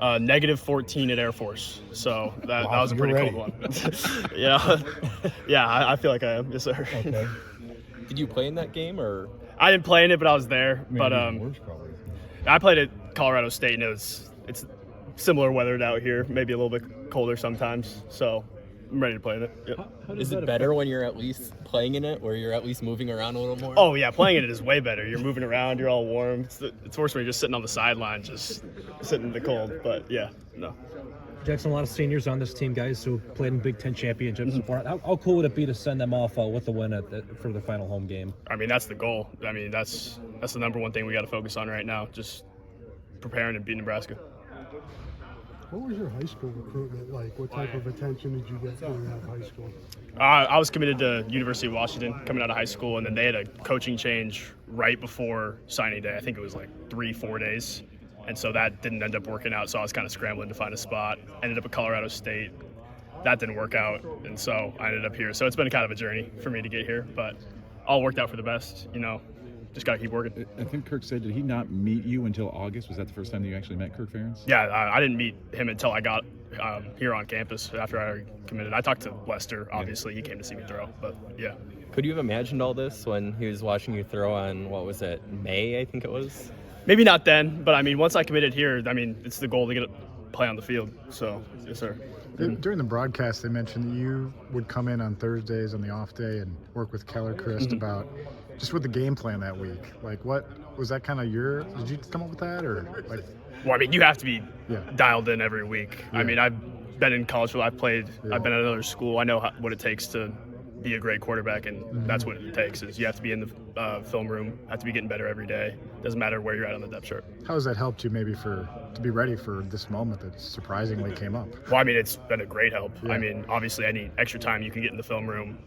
-14 at Air Force, so that was a pretty ready. cold one. yeah, I feel like I am. Yes, sir. Okay. Did you play in that game or? I didn't play in it, but I was there. But Worse, probably. I played at Colorado State, and it's similar weathered out here, maybe a little bit colder sometimes. So I'm ready to play in it. Yep. Is it better when you're at least playing in it, or you're at least moving around a little more? Oh yeah, playing in it is way better. You're moving around, you're all warm. It's worse when you're just sitting on the sideline, just sitting in the cold. But yeah, no. Jackson, a lot of seniors on this team, guys who played in Big Ten championships before. How cool would it be to send them off with a win for the final home game? I mean, that's the goal. I mean, that's the number one thing we got to focus on right now. Just preparing and beat Nebraska. What was your high school recruitment like? What type of attention did you get coming out of high school? I was committed to University of Washington coming out of high school, and then they had a coaching change right before signing day. I think it was like 3-4 days. And so that didn't end up working out, so I was kind of scrambling to find a spot. Ended up at Colorado State. That didn't work out, and so I ended up here. So it's been kind of a journey for me to get here, but all worked out for the best, Just got to keep working. I think Kirk said, did he not meet you until August? Was that the first time that you actually met Kirk Ferentz? Yeah, I didn't meet him until I got here on campus after I committed. I talked to Lester, obviously. He came to see me throw, but yeah. Could you have imagined all this when he was watching you throw on, what was it, May, I think it was? Maybe not then, but I mean, once I committed here, I mean, it's the goal to get a play on the field. So, yes, sir. During the broadcast, they mentioned that you would come in on Thursdays on the off day and work with Keller Christ about just with the game plan that week. Like, what was that kind of did you come up with that, or like? Well, I mean, you have to be dialed in every week. Yeah. I mean, I've been in college football. I've played. Yeah. I've been at another school. I know what it takes to be a great quarterback, and that's what it takes. Is you have to be in the film room, have to be getting better every day. Doesn't matter where you're at on the depth chart. How has that helped you maybe to be ready for this moment that surprisingly came up? Well, I mean, it's been a great help. Yeah. I mean, obviously, any extra time you can get in the film room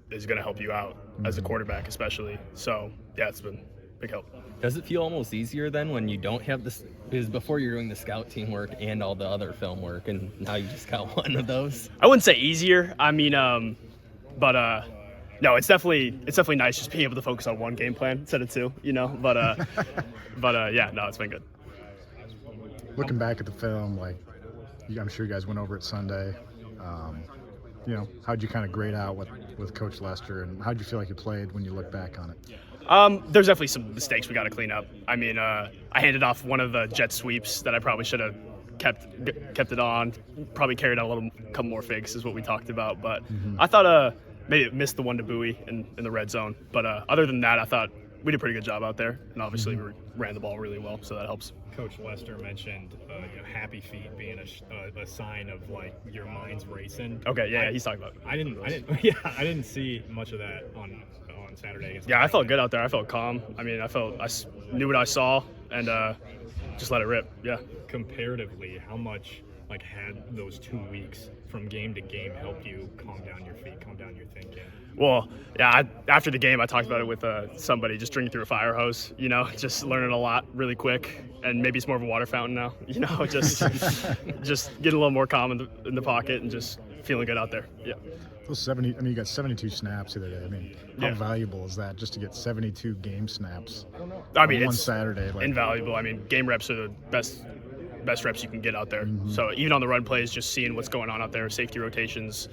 is going to help you out as a quarterback, especially. So, yeah, it's been a big help. Does it feel almost easier then when you don't have this? Because before you're doing the scout team work and all the other film work, and now you just got one of those? I wouldn't say easier. I mean, no, it's definitely nice just being able to focus on one game plan instead of two, But yeah, no, it's been good. Looking back at the film, I'm sure you guys went over it Sunday. How'd you kind of grade out with Coach Lester, and how'd you feel like you played when you look back on it? There's definitely some mistakes we got to clean up. I mean, I handed off one of the jet sweeps that I probably should have kept it on. Probably carried out a couple more fakes is what we talked about, but I thought maybe it missed the one to Bowie in the red zone. But other than that, I thought we did a pretty good job out there, and obviously we ran the ball really well, so that helps. Coach Lester mentioned happy feet being a sign of your mind's racing. Okay, yeah, he's talking about. I didn't see much of that on Saturday. Yeah, I felt good out there. I felt calm. I mean, I knew what I saw and just let it rip. Yeah. Comparatively, how much had those 2 weeks from game to game help you calm down your feet, calm down your thinking? Well, yeah, after the game, I talked about it with somebody, just drinking through a fire hose, just learning a lot really quick, and maybe it's more of a water fountain now, just getting a little more calm in the pocket and just feeling good out there. Yeah. Those 70, you got 72 snaps the other day. I mean, how valuable is that just to get 72 game snaps on one Saturday? Invaluable. I mean, game reps are the best reps you can get out there. So even on the run plays, just seeing what's going on out there, safety rotations,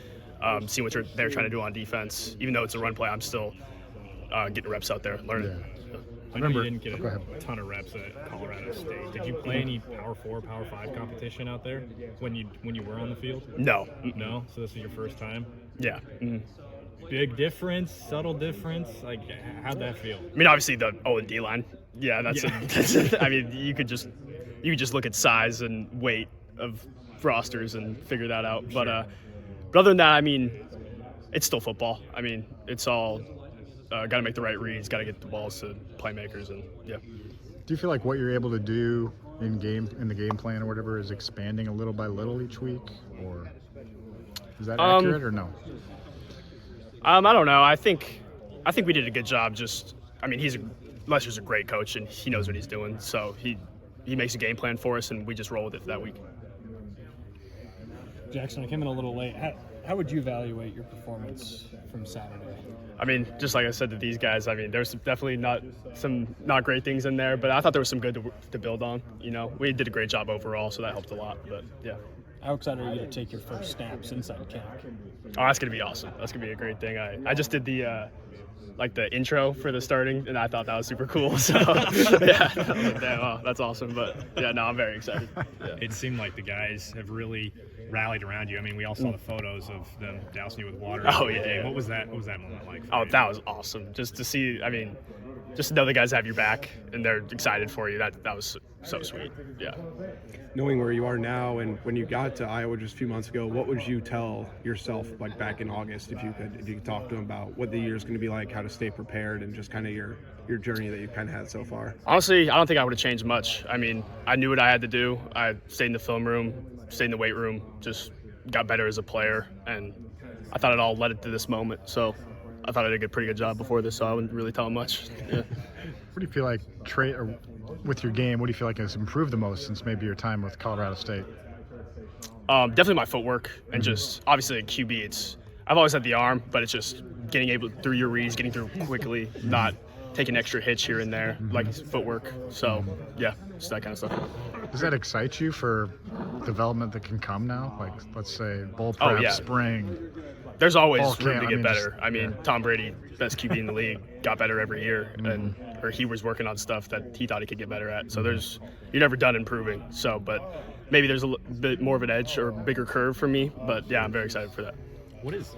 seeing what they're trying to do on defense. Even though it's a run play, I'm still getting reps out there, learning. Yeah. I know you didn't get a ton of reps at Colorado State. Did you play any Power 4, Power 5 competition out there when you were on the field? No. No? So this is your first time? Yeah. Big difference, subtle difference? How'd that feel? I mean, obviously the O and D line. Yeah, that's I mean, you could just look at size and weight of rosters and figure that out. Sure. But other than that, I mean, it's still football. I mean, it's all got to make the right reads, got to get the balls to playmakers, and yeah. Do you feel like what you're able to do in the game plan or whatever is expanding a little by little each week, or is that accurate or no? I don't know. I think we did a good job. Lester's a great coach, and he knows what he's doing. So he makes a game plan for us, and we just roll with it for that week. Jackson, I came in a little late. How would you evaluate your performance from Saturday? I mean, just like I said to these guys, I mean, there's definitely not great things in there, but I thought there was some good to build on. You know, we did a great job overall, so that helped a lot. But yeah. How excited are you to take your first snaps inside Kinnick? Oh, that's gonna be awesome. That's gonna be a great thing. I just did the intro for the starting, and I thought that was super cool. So yeah, I was like, damn, wow, that's awesome. But yeah, no, I'm very excited. Yeah. It seemed like the guys have really rallied around you. I mean, we all saw the photos of them dousing you with water. Oh, yeah, yeah. What was that moment like? Oh, that was awesome. Just to see, I mean, just to know the guys have your back and they're excited for you. That was so sweet. Yeah. Knowing where you are now and when you got to Iowa just a few months ago, what would you tell yourself like back in August if you could talk to him about what the year is going to be like, how to stay prepared, and just kind of your journey that you've kind of had so far? Honestly, I don't think I would have changed much. I mean, I knew what I had to do. I stayed in the film room, stayed in the weight room, just got better as a player, and I thought it all led to this moment. So I thought I did a pretty good job before this, so I wouldn't really tell him much. Yeah. What do you feel like with your game? What do you feel like has improved the most since maybe your time with Colorado State? Definitely my footwork, and just obviously at QB, I've always had the arm, but it's just getting able through your reads, getting through quickly, not taking extra hits here and there, like footwork. So yeah, just that kind of stuff. Does that excite you for development that can come now? Like, let's say bowl prep, spring. There's always fall room camp. to get better. I mean, Tom Brady, best QB in the league, got better every year, or he was working on stuff that he thought he could get better at. So you're never done improving. So, but maybe there's a bit more of an edge or bigger curve for me. But yeah, I'm very excited for that. What is